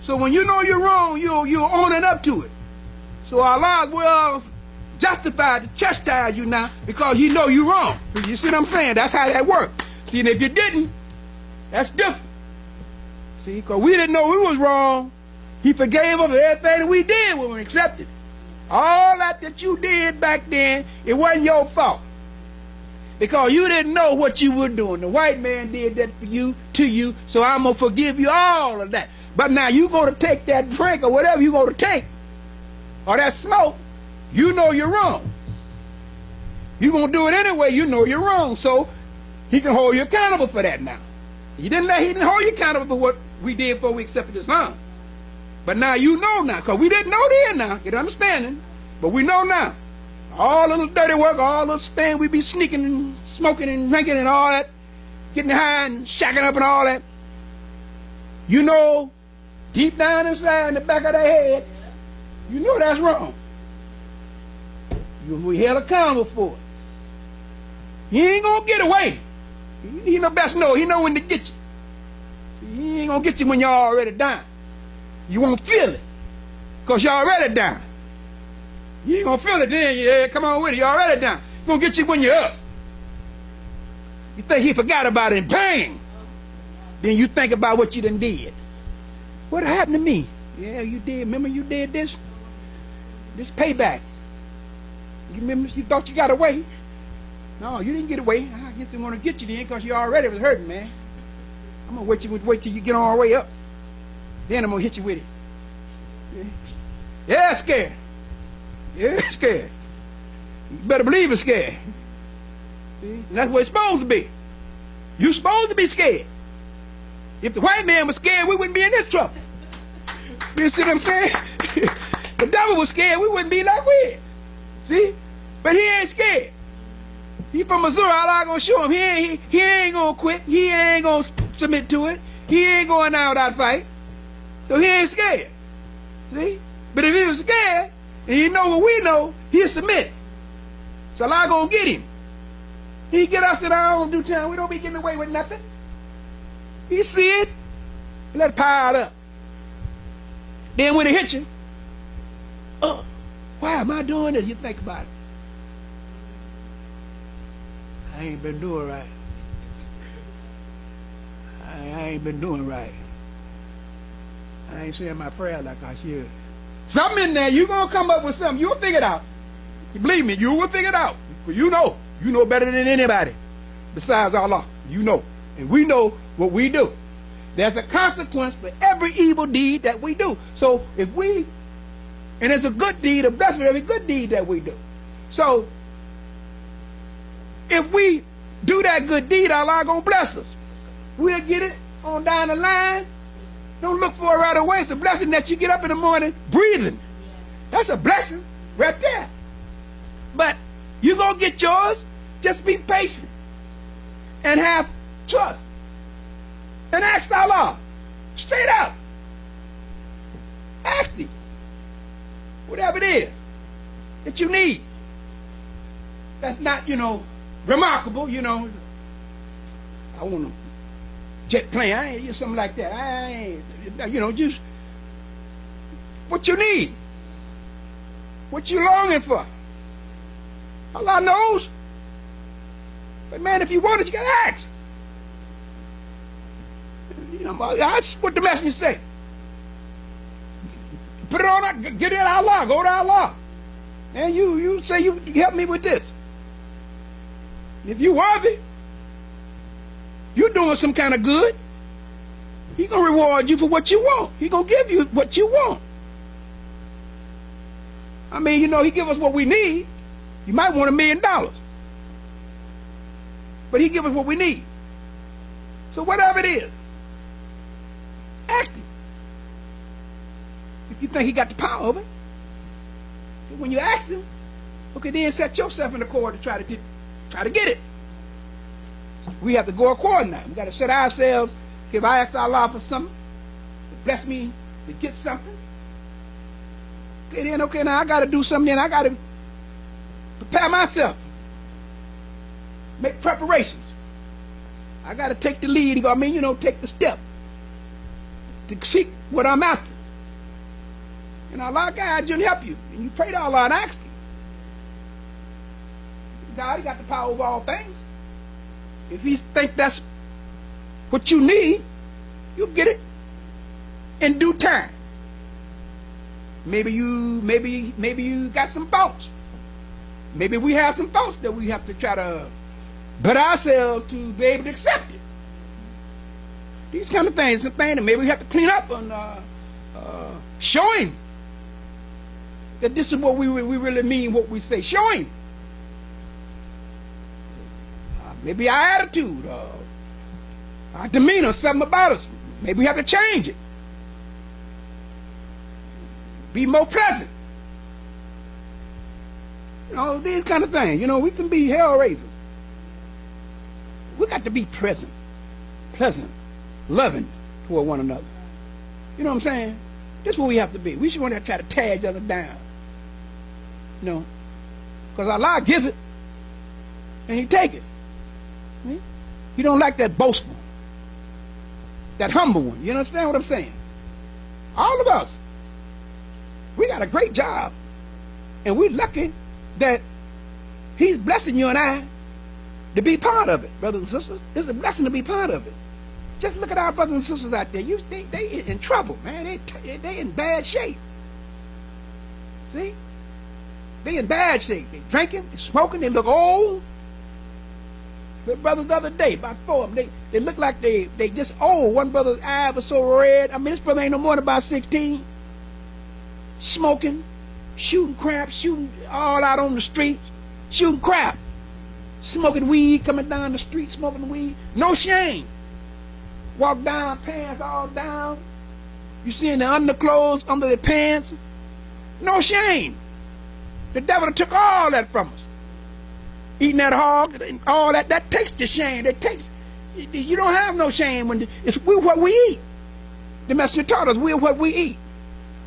So when you know you're wrong, you'll own it up to it. So Allah will justify to chastise you now because you know you're wrong. You see what I'm saying? That's how that works. See, and if you didn't, that's different. See, because we didn't know we was wrong. He forgave us for everything that we did when we accepted. All that you did back then, it wasn't your fault. Because you didn't know what you were doing. The white man did that for you, to you, so I'm going to forgive you all of that. But now you're going to take that drink or whatever you're going to take, or that smoke, you know you're wrong. You're going to do it anyway, you know you're wrong. So he can hold you accountable for that now. He didn't hold you accountable for what we did before we accepted Islam. But now you know now, because we didn't know then now, get understanding. But we know now. All the little dirty work, all the things we be sneaking and smoking and drinking and all that, getting high and shacking up and all that. You know, deep down inside in the back of their head, you know that's wrong. We held accountable for it. He ain't gonna get away. He know best know. He know when to get you. He ain't gonna get you when you're already down. You won't feel it, because you're already down. You ain't gonna feel it then. Yeah, come on with it. You're already down. He's gonna get you when you're up. You think he forgot about it, and bang! Then you think about what you done did. What happened to me? Yeah, you did. Remember you did this? This payback. You remember you thought you got away? No, you didn't get away. I guess they want to get you then because you already was hurting, man. I'm going to wait till you get all the way up. Then I'm going to hit you with it. Yeah, scared. Yeah, scared. You better believe it's scared. See? And that's what it's supposed to be. You're supposed to be scared. If the white man was scared, we wouldn't be in this trouble. You see what I'm saying? The devil was scared, we wouldn't be like we. See? But he ain't scared. He from Missouri, Allah gonna show him. He ain't gonna quit. He ain't gonna submit to it. He ain't going out without fight. So he ain't scared. See? But if he was scared, and he know what we know, he'll submit. So Allah gonna get him. He get us in our own due time. We don't be getting away with nothing. He see it, let it pile up. Then when it hits you, why am I doing this? You think about it. I ain't been doing right. I ain't been doing right. I ain't saying my prayer like I should. Something in there, you gonna come up with something. You'll figure it out. You believe me, you will figure it out. You know better than anybody besides Allah. You know. And we know what we do. There's a consequence for every evil deed that we do. So if we, and it's a good deed, a blessing for every good deed that we do. So if we do that good deed, Allah gonna bless us. We'll get it on down the line. Don't look for it right away. It's a blessing that you get up in the morning breathing. That's a blessing right there. But you're gonna get yours. Just be patient and have trust. And ask Allah. Straight out. Ask him. Whatever it is. that you need. That's not, remarkable, I want a jet plane, I ain't something like that. I ain't, just what you need. What you longing for. Allah knows. But man, if you want it, you gotta ask. That's what the messenger say. Put it on, get it to Allah, go to Allah. And you say you help me with this. If you worthy, you're doing some kind of good, He's going to reward you for what you want. He's going to give you what you want. I mean, He give us what we need. You might want $1 million. But He give us what we need. So whatever it is, ask Him. If you think He got the power of it. But when you ask Him, okay, then set yourself in the accord to try to get it. We have to go according now. We got to set ourselves. If I ask Allah for something, to bless me to get something, okay, now I got to do something. Then I got to prepare myself, make preparations. I got to take the lead. Take the step to seek what I'm after. And Allah guide you and help you. And you pray to Allah and ask Him. God, He got the power of all things. If He think that's what you need, you'll get it in due time. Maybe you got some thoughts. Maybe we have some thoughts that we have to try to better ourselves to be able to accept it. These kind of things, some things that maybe we have to clean up and show Him that this is what we really mean, what we say. Show Him. Maybe our attitude, our demeanor, something about us. Maybe we have to change it. Be more pleasant. These kind of things. We can be hell raisers. We got to be pleasant, loving toward one another. You know what I'm saying? This is what we have to be. We should want to try to tear each other down. Because Allah gives it, and He take it. You don't like that boastful, that humble one. You understand what I'm saying? All of us, we got a great job, and we're lucky that He's blessing you and I to be part of it, brothers and sisters. It's a blessing to be part of it. Just look at our brothers and sisters out there. They in trouble, man. They in bad shape. See? They in bad shape. They drinking, they smoking, they look old. The brothers the other day, about 4 of them, they look like they just old. One brother's eye was so red. I mean, this brother ain't no more than about 16. Smoking, shooting crap, shooting all out on the streets, shooting crap. Smoking weed, coming down the street, smoking weed. No shame. Walk down, pants all down. You seeing the underclothes under their pants. No shame. The devil took all that from us. Eating that hog, and all that takes the shame. You don't have no shame when we're what we eat. The messenger taught us we're what we eat.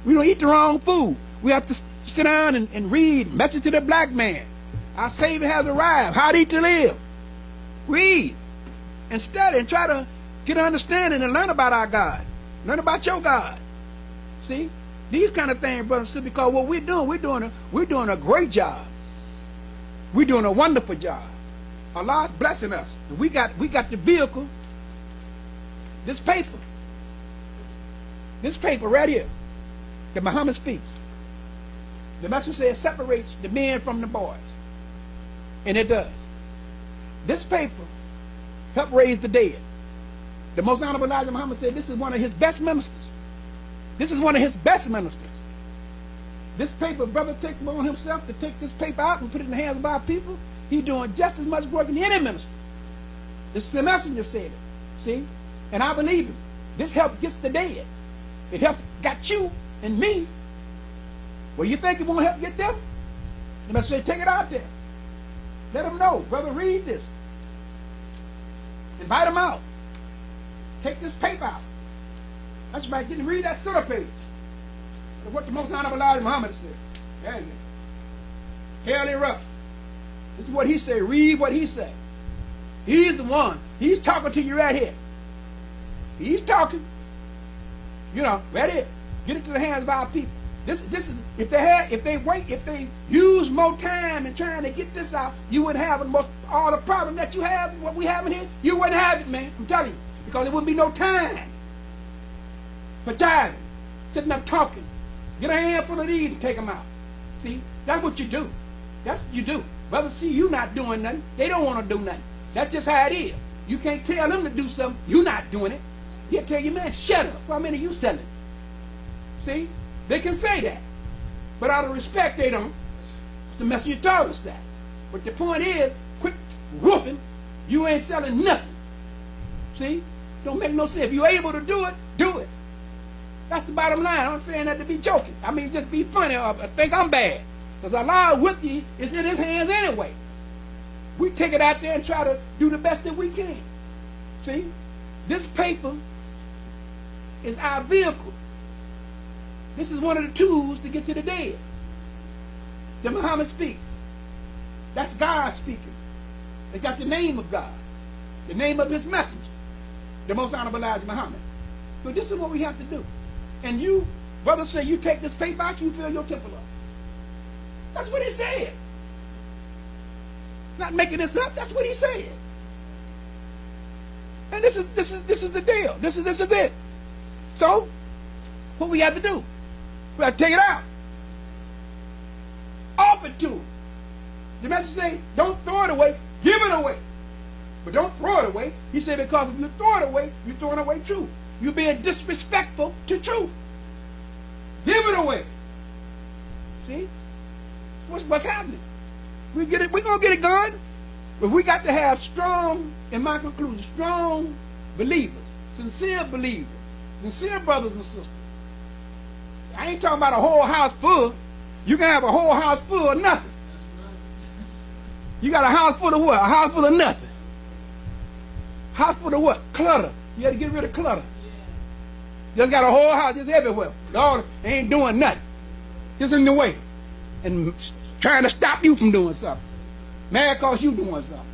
We don't eat the wrong food. We have to sit down and read Message to the Black Man. Our Savior has arrived. How to eat to live. Read and study and try to get an understanding and learn about our God. Learn about your God. See? These kind of things, brothers and sisters, because what we're doing a great job. We're doing a wonderful job. Allah's blessing us. And we got the vehicle, this paper right here, that Muhammad speaks. The message says separates the men from the boys. And it does. This paper helped raise the dead. The most honorable Elijah Muhammad said this is one of his best ministers. This is one of his best ministers. This paper, brother, take it on himself to take this paper out and put it in the hands of our people. He's doing just as much work as any minister. This is the messenger said it. See? And I believe him. This help gets the dead. It helps got you and me. Well, you think it won't help get them? The messenger say, take it out there. Let them know. Brother, read this. Invite them out. Take this paper out. That's right. Get to read that center page. What the most honorable Elijah Muhammad said. There you go. Hell erupts. This is what he said. Read what he said. He's the one. He's talking to you right here. He's talking. You know, right here. Get it to the hands of our people. This is if they use more time in trying to get this out, you wouldn't have all the problem that you have, what we have in here, you wouldn't have it, man. I'm telling you. Because there wouldn't be no time for jiving, sitting up talking. Get a handful of these and take them out. See, that's what you do. That's what you do. Brothers see you not doing nothing. They don't want to do nothing. That's just how it is. You can't tell them to do something. You're not doing it. They'll tell you, man, shut up. How many of you selling? See? They can say that. But out of respect, they don't. The messenger told us that. But the point is, quit whooping. You ain't selling nothing. See? Don't make no sense. If you're able to do it, do it. That's the bottom line. I'm saying that to be joking. I mean, just be funny or think I'm bad. Because Allah with you is in his hands anyway. We take it out there and try to do the best that we can. See? This paper is our vehicle. This is one of the tools to get to the dead. That Muhammad speaks. That's God speaking. They got the name of God. The name of his messenger. The most honorable Elijah Muhammad. So this is what we have to do. And you, brothers, say you take this paper out, you fill your temple up. That's what he said. Not making this up. That's what he said. And this is the deal. This is it. So, what we have to do? We have to take it out. Offer it to him. The message say, don't throw it away, give it away. But don't throw it away. He said, because if you throw it away, you're throwing away truth. You're being disrespectful to truth. Give it away. See? What's happening? We're going to get it gone. But we got to have strong, in my conclusion, strong believers, sincere brothers and sisters. I ain't talking about a whole house full. You can have a whole house full of nothing. You got a house full of what? A house full of nothing. House full of what? Clutter. You got to get rid of clutter. Just got a whole house just everywhere. Y'all ain't doing nothing. Just in the way. And trying to stop you from doing something. Mad cause you doing something.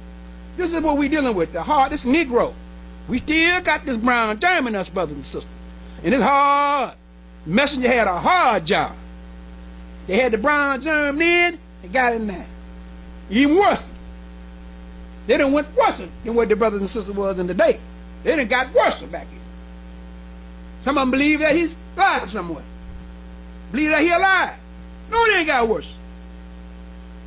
This is what we dealing with. The hard, this Negro. We still got this brown germ in us, brothers and sisters. And it's hard. Messenger had a hard job. They had the brown germ then, they got it now. Even worse. They done went worse than what the brothers and sisters was in the day. They done got worse back here. Some of them believe that he's alive somewhere. Believe that he's alive. No, they ain't got worse.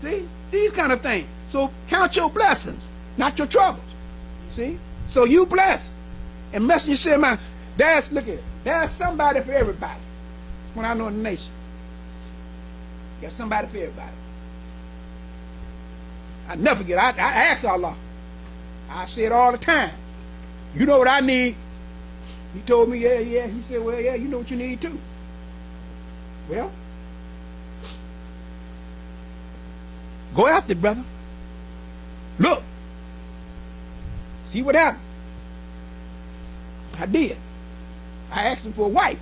See? These kind of things. So count your blessings, not your troubles. See? So you blessed. And Messenger said, man, look at it. There's somebody for everybody. That's what I know in the nation. There's somebody for everybody. I never forget. I ask Allah. I say it all the time. You know what I need? He told me, yeah. He said, well, yeah, you know what you need too. Well, go after it, brother. Look. See what happened. I did. I asked him for a wife.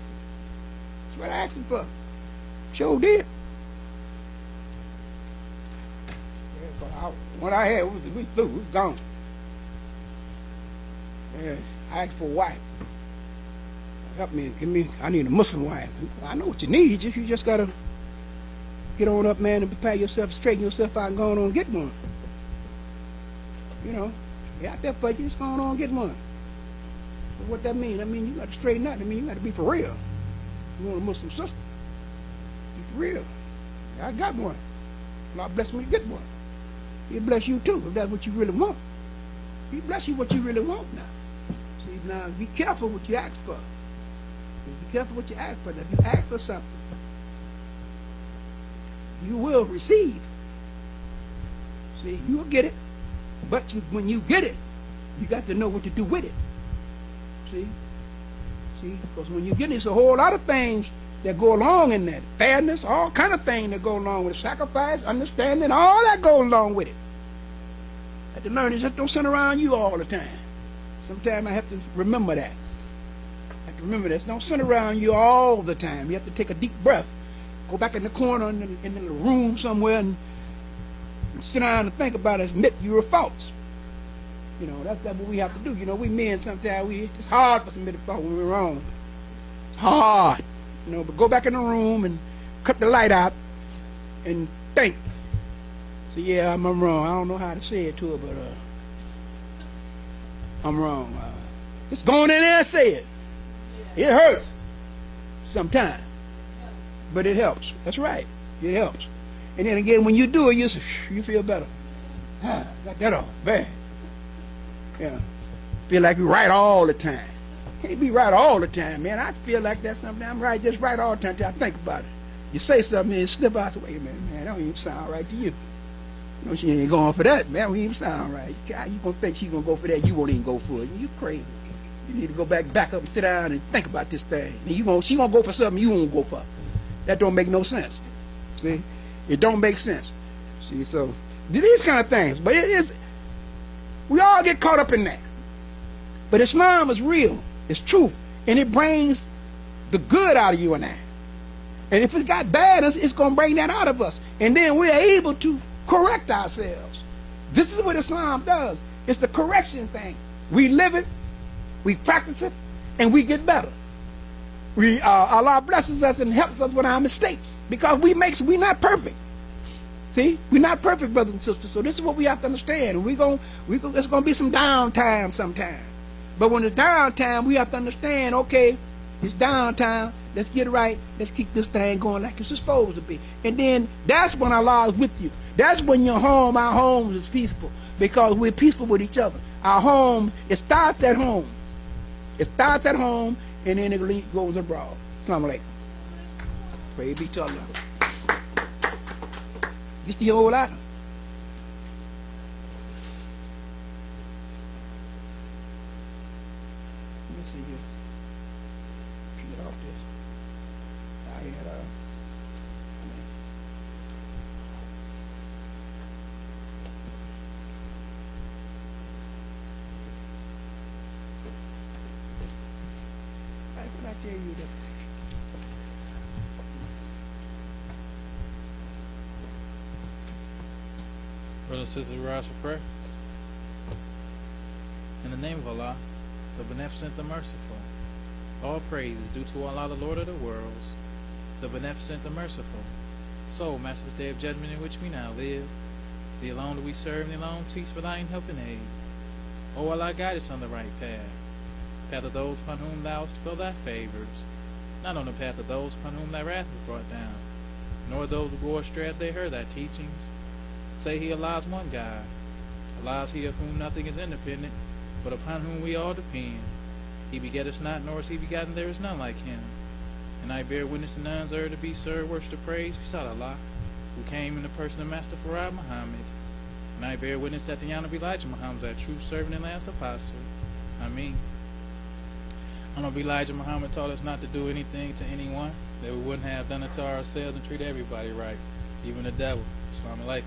That's what I asked him for. Sure did. What I had, we threw. We was gone. Yeah, I asked for a wife. Help me, I need a Muslim wife. I know what you need. You just got to get on up, man, and prepare yourself, straighten yourself out and go on and get one. You know, they're out there for you. Just go on and get one. But what that mean? I mean, you got to straighten out. I mean, you got to be for real. You want a Muslim sister? Be for real. I got one. God bless me to get one. He'll bless you too, if that's what you really want. He'll bless you what you really want now. See, now, be careful what you ask for. Be careful what you ask for. If you ask for something, you will receive. See, you'll get it. But when you get it, you got to know what to do with it. See? Because when you get it, it's a whole lot of things that go along in that. Fairness, all kind of things that go along with it. Sacrifice, understanding, all that goes along with it. I have to learn it. Just don't sit around you all the time. Sometimes I have to remember that. I have to remember this. Don't sit around you all the time. You have to take a deep breath. Go back in the corner in the room somewhere and sit down and think about it, admit you were false. You know, that's what we have to do. You know, we men sometimes, it's hard for us to admit fault when we're wrong. It's hard. You know, but go back in the room and cut the light out and think. So, yeah, I'm wrong. I don't know how to say it to her, but I'm wrong. Just go in there and say it. It hurts sometimes, but it helps. That's right. It helps. And then again, when you do it, you feel better. Got that off. Bang. Yeah. Feel like you right all the time. Can't be right all the time, man. I feel like that sometimes. I'm right, just right all the time until I think about it. You say something and slip out. Wait a minute, man. That don't even sound right to you. You know, she ain't going for that, man. That don't even sound right. You gonna think she's gonna go for that? You won't even go for it. You crazy. You need to go back up and sit down and think about this thing. And she gonna go for something you won't go for. That don't make no sense. See, it don't make sense. See, so these kind of things. But it is. We all get caught up in that. But Islam is real. It's truth. And it brings the good out of you and I. And if it got bad, it's going to bring that out of us. And then we're able to correct ourselves. This is what Islam does. It's the correction thing. We live it, we practice it, and we get better. Allah blesses us and helps us with our mistakes. Because we're not perfect. See, we're not perfect, brothers and sisters. So this is what we have to understand. It's going to be some downtime sometime. But when it's downtime, we have to understand, okay, it's downtime. Let's get it right. Let's keep this thing going like it's supposed to be. And then that's when Allah is with you. That's when your home, our homes is peaceful. Because we're peaceful with each other. Our home, it starts at home. It starts at home, and then it goes abroad. Assalamu alaikum. Praise be to Allah. You see a whole lot? Let me see here. Get off this. I had I tell you that. Brothers and sisters, we rise for prayer. In the name of Allah, the Beneficent, the Merciful, all praise is due to Allah, the Lord of the worlds, the Beneficent, the Merciful. So, Master's Day of Judgment in which we now live, Thee alone do we serve, and Thee alone teach for Thine help and aid. O Allah, guide us on the right path, path of those upon whom Thou spill Thy favors, not on the path of those upon whom Thy wrath is brought down, nor those who go astray if they heard Thy teachings. Say He Allah's one God. Allah is He of whom nothing is independent, but upon whom we all depend. He begetteth not, nor is He begotten, there is none like Him. And I bear witness to none deserve to be served, worship, to praise, beside Allah, who came in the person of Master Farad Muhammad. And I bear witness that the Honorable Elijah Muhammad is our true servant and last apostle. Ameen. Honorable Elijah Muhammad taught us not to do anything to anyone that we wouldn't have done it to ourselves, and treat everybody right, even the devil. Assalamu alaikum.